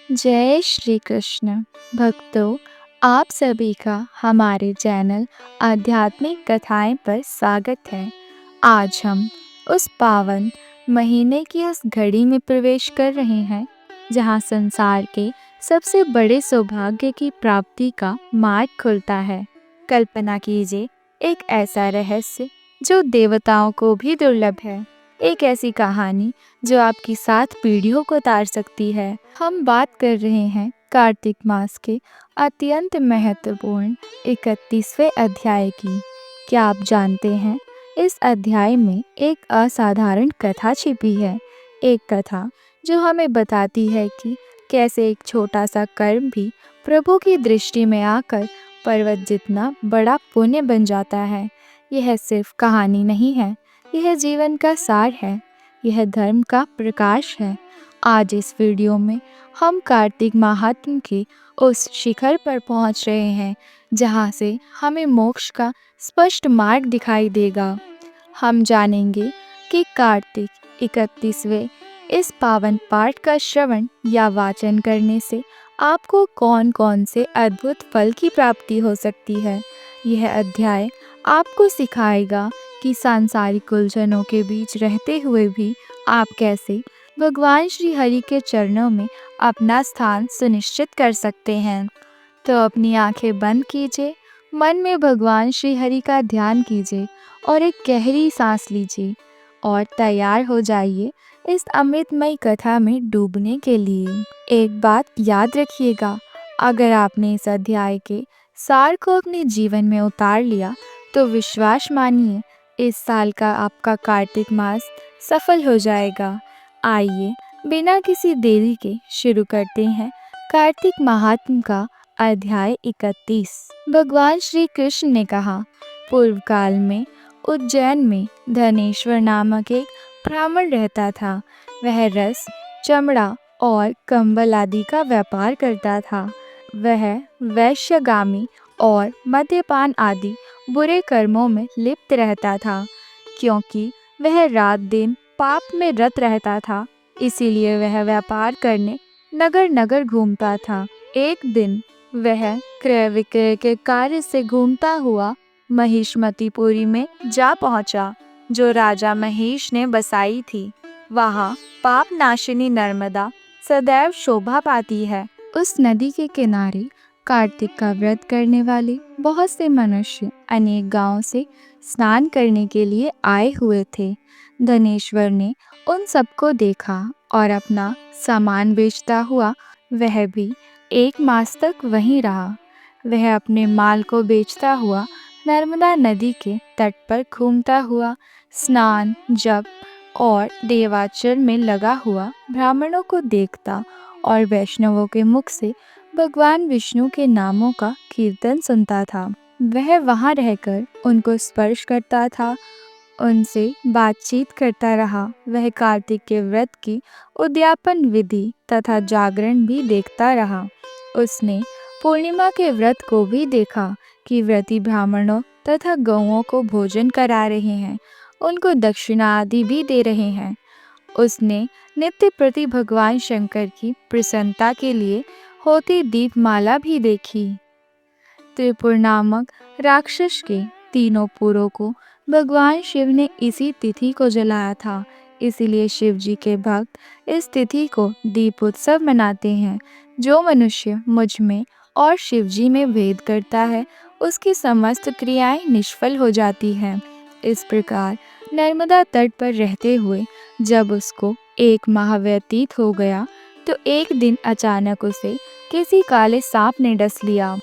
जय श्री कृष्ण भक्तों, आप सभी का हमारे चैनल आध्यात्मिक कथाएं पर स्वागत है। आज हम उस पावन महीने की उस घड़ी में प्रवेश कर रहे हैं जहां संसार के सबसे बड़े सौभाग्य की प्राप्ति का मार्ग खुलता है। कल्पना कीजिए, एक ऐसा रहस्य जो देवताओं को भी दुर्लभ है, एक ऐसी कहानी जो आपकी 7 पीढ़ियों को तार सकती है। हम बात कर रहे हैं कार्तिक मास के अत्यंत महत्वपूर्ण 31वें अध्याय की। क्या आप जानते हैं, इस अध्याय में एक असाधारण कथा छिपी है। एक कथा जो हमें बताती है कि कैसे एक छोटा सा कर्म भी प्रभु की दृष्टि में आकर पर्वत जितना बड़ा पुण्य बन जाता है। यह सिर्फ कहानी नहीं है, यह जीवन का सार है, यह धर्म का प्रकाश है। आज इस वीडियो में हम कार्तिक महात्म के उस शिखर पर पहुंच रहे हैं जहां से हमें मोक्ष का स्पष्ट मार्ग दिखाई देगा। हम जानेंगे कि कार्तिक 31वें इस पावन पाठ का श्रवण या वाचन करने से आपको कौन कौन से अद्भुत फल की प्राप्ति हो सकती है। यह अध्याय आपको सिखाएगा कि सांसारिक उलझनों के बीच रहते हुए भी आप कैसे भगवान श्री हरि के चरणों में अपना स्थान सुनिश्चित कर सकते हैं। तो अपनी आंखें बंद कीजिए, मन में भगवान श्री हरि का ध्यान कीजिए और एक गहरी सांस लीजिए और तैयार हो जाइए इस अमृतमयी कथा में डूबने के लिए। एक बात याद रखिएगा, अगर आपने इस अध्याय के सार को अपने जीवन में उतार लिया तो विश्वास मानिए, इस साल का आपका कार्तिक मास सफल हो जाएगा। आइए बिना किसी देरी के शुरू करते हैं कार्तिक महात्म का अध्याय 31। भगवान श्री कृष्ण ने कहा, पूर्व काल में उज्जैन में धनेश्वर नामक एक ब्राह्मण रहता था। वह रस, चमड़ा और कंबल आदि का व्यापार करता था। वह वैश्यगामी और मद्यपान आदि बुरे कर्मों में लिप्त रहता था। क्योंकि वह रात दिन पाप में रत रहता था, इसीलिए वह व्यापार करने नगर नगर घूमता था। एक दिन वह क्रय विक्रय के कार्य से घूमता हुआ महिष्मतीपुरी में जा पहुंचा, जो राजा महेश ने बसाई थी। वहाँ पाप नाशिनी नर्मदा सदैव शोभा पाती है। उस नदी के किनारे कार्तिक का व्रत करने वाले बहुत से मनुष्य अनेक गांवों से स्नान करने के लिए आए हुए थे। धनेश्वर ने उन सबको देखा और अपना सामान बेचता हुआ वह भी 1 मास तक वहीं रहा। वह अपने माल को बेचता हुआ नर्मदा नदी के तट पर घूमता हुआ स्नान, जप और देवाचरण में लगा हुआ ब्राह्मणों को देखता और वैष्णवों के मुख से भगवान विष्णु के नामों का कीर्तन सुनता था। वह वहां रहकर उनको स्पर्श करता था, उनसे बातचीत करता रहा। वह कार्तिक के व्रत की उद्यापन विधि तथा जागरण भी देखता रहा। उसने पूर्णिमा के व्रत को भी देखा कि व्रती ब्राह्मणों तथा गौओं को भोजन करा रहे हैं, उनको दक्षिणा आदि भी दे रहे हैं। उसने नित्य प्रति भगवान शंकर की प्रसन्नता के लिए होती दीपमाला भी देखी। त्रिपुर नामक राक्षस के तीनों पुरों को भगवान शिव ने इसी तिथि को जलाया था, इसीलिए शिव जी के भक्त इस तिथि को दीप उत्सव मनाते हैं। जो मनुष्य मुझ में और शिव जी में भेद करता है, उसकी समस्त क्रियाएं निष्फल हो जाती हैं। इस प्रकार नर्मदा तट पर रहते हुए जब उसको 1 माह व्यतीत हो गया तो एक दिन अचानक उसे किसी काले सांप ने डस लिया।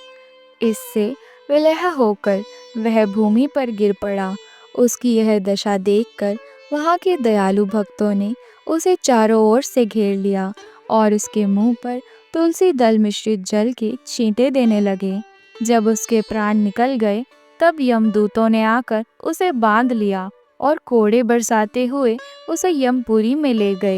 इससे विलय होकर वह भूमि पर गिर पड़ा। उसकी यह दशा देखकर वहाँ के दयालु भक्तों ने उसे चारों ओर से घेर लिया और उसके मुंह पर तुलसी दल मिश्रित जल के छींटे देने लगे। जब उसके प्राण निकल गए तब यमदूतों ने आकर उसे बांध लिया और कोड़े बरसाते हुए उसे यमपुरी में ले गए।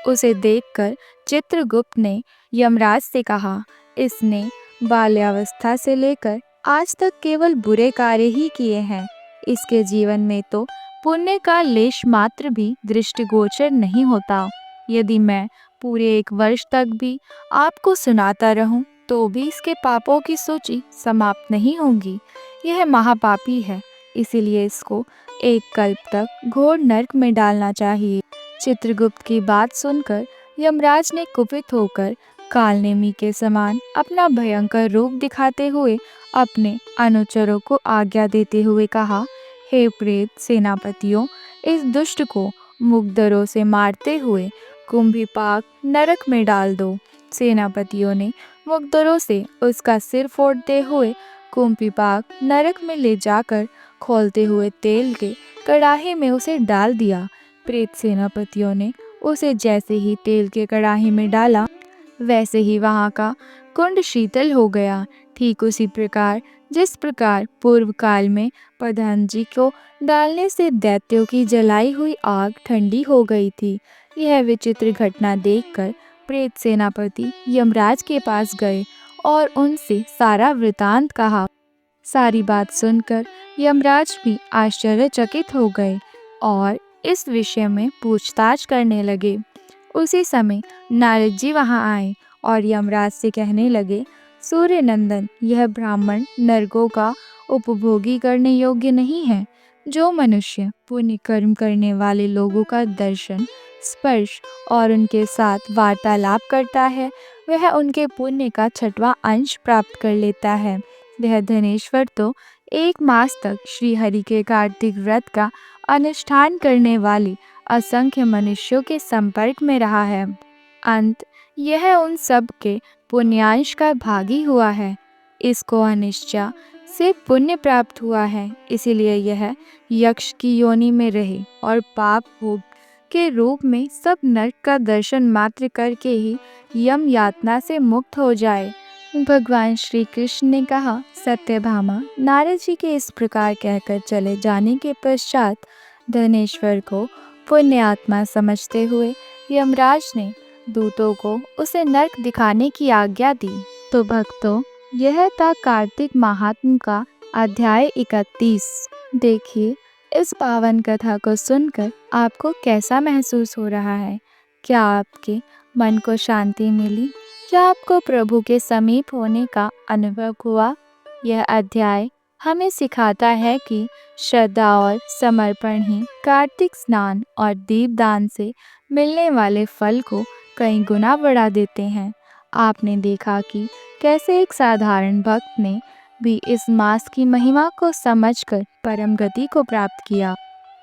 उसे देखकर चित्रगुप्त ने यमराज से कहा, इसने बाल्यावस्था से लेकर आज तक केवल बुरे कार्य ही किए हैं। इसके जीवन में तो पुण्य का लेश मात्र भी दृष्टिगोचर नहीं होता। यदि मैं पूरे 1 वर्ष तक भी आपको सुनाता रहूं तो भी इसके पापों की सूची समाप्त नहीं होगी। यह महापापी है, इसीलिए इसको 1 कल्प तक घोर नरक में डालना चाहिए। चित्रगुप्त की बात सुनकर यमराज ने कुपित होकर कालनेमी के समान अपना भयंकर रूप दिखाते हुए अपने अनुचरों को आज्ञा देते हुए कहा, हे प्रेत सेनापतियों, इस दुष्ट को मुग्धरों से मारते हुए कुंभीपाक नरक में डाल दो। सेनापतियों ने मुग्धरों से उसका सिर फोड़ते हुए कुंभीपाक नरक में ले जाकर खौलते हुए तेल के कड़ाही में उसे डाल दिया। प्रेत सेनापतियों ने उसे जैसे ही तेल के कड़ाही में डाला, वैसे ही वहाँ का कुंड शीतल हो गया। ठीक उसी प्रकार जिस प्रकार पूर्व काल में प्रधान को डालने से दैत्यों की जलाई हुई आग ठंडी हो गई थी। यह विचित्र घटना देखकर प्रेत सेनापति यमराज के पास गए और उनसे सारा वृतांत कहा। सारी बात सुनकर यमराज भी आश्चर्यचकित हो गए और इस विषय में पूछताछ करने लगे। उसी समय नारद जी वहां आए और यमराज से कहने लगे, सूर्य नंदन, यह ब्राह्मण नरकों का उपभोगी करने योग्य नहीं है। जो मनुष्य पुण्य कर्म करने वाले लोगों का दर्शन, स्पर्श और उनके साथ वार्तालाप करता है, वह उनके पुण्य का 6वां अंश प्राप्त कर लेता है। वह धनेश्वर तो 1 मास तक श्री हरि के कार्तिक व्रत का अनुष्ठान करने वाले असंख्य मनुष्यों के संपर्क में रहा है। अंत यह उन सब के पुण्यांश का भागी हुआ है। इसको अनिश्चा से पुण्य प्राप्त हुआ है, इसीलिए यह यक्ष की योनि में रहे और पाप भोग के रूप में सब नरक का दर्शन मात्र करके ही यम यातना से मुक्त हो जाए। भगवान श्री कृष्ण ने कहा, सत्यभामा, नारद जी के इस प्रकार कहकर चले जाने के पश्चात धनेश्वर को पुण्य आत्मा समझते हुए यमराज ने दूतों को उसे नरक दिखाने की आज्ञा दी। तो भक्तों, यह था कार्तिक महात्म का अध्याय 31। देखिए, इस पावन कथा को सुनकर आपको कैसा महसूस हो रहा है? क्या आपके मन को शांति मिली? क्या आपको प्रभु के समीप होने का अनुभव हुआ? यह अध्याय हमें सिखाता है कि श्रद्धा और समर्पण ही कार्तिक स्नान और दीपदान से मिलने वाले फल को कई गुना बढ़ा देते हैं। आपने देखा कि कैसे एक साधारण भक्त ने भी इस मास की महिमा को समझकर परम गति को प्राप्त किया।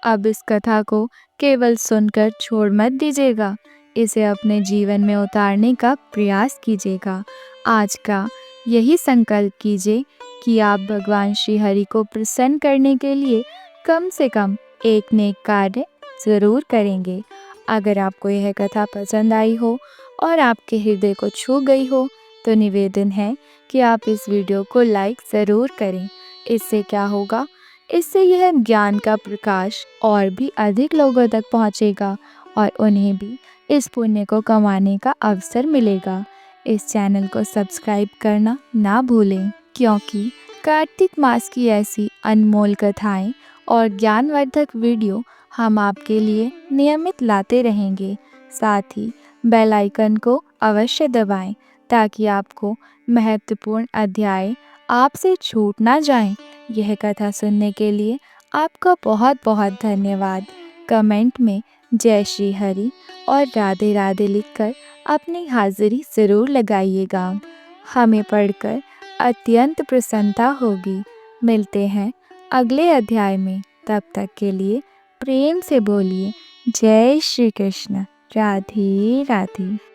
अब इस कथा को केवल सुनकर छोड़ मत दीजिएगा, इसे अपने जीवन में उतारने का प्रयास कीजिएगा। आज का यही संकल्प कीजिए कि आप भगवान श्री हरि को प्रसन्न करने के लिए कम से कम एक नेक कार्य जरूर करेंगे। अगर आपको यह कथा पसंद आई हो और आपके हृदय को छू गई हो तो निवेदन है कि आप इस वीडियो को लाइक ज़रूर करें। इससे क्या होगा? इससे यह ज्ञान का प्रकाश और भी अधिक लोगों तक पहुंचेगा और उन्हें भी इस पुण्य को कमाने का अवसर मिलेगा। इस चैनल को सब्सक्राइब करना ना भूलें, क्योंकि कार्तिक मास की ऐसी अनमोल कथाएं और ज्ञानवर्धक वीडियो हम आपके लिए नियमित लाते रहेंगे। साथ ही बेल आइकन को अवश्य दबाएं ताकि आपको महत्वपूर्ण अध्याय आपसे छूट ना जाएं। यह कथा सुनने के लिए आपका बहुत बहुत धन्यवाद। कमेंट में जय श्री हरि और राधे राधे लिखकर अपनी हाजिरी ज़रूर लगाइएगा। हमें पढ़कर अत्यंत प्रसन्नता होगी। मिलते हैं अगले अध्याय में। तब तक के लिए प्रेम से बोलिए जय श्री कृष्ण। राधे राधे।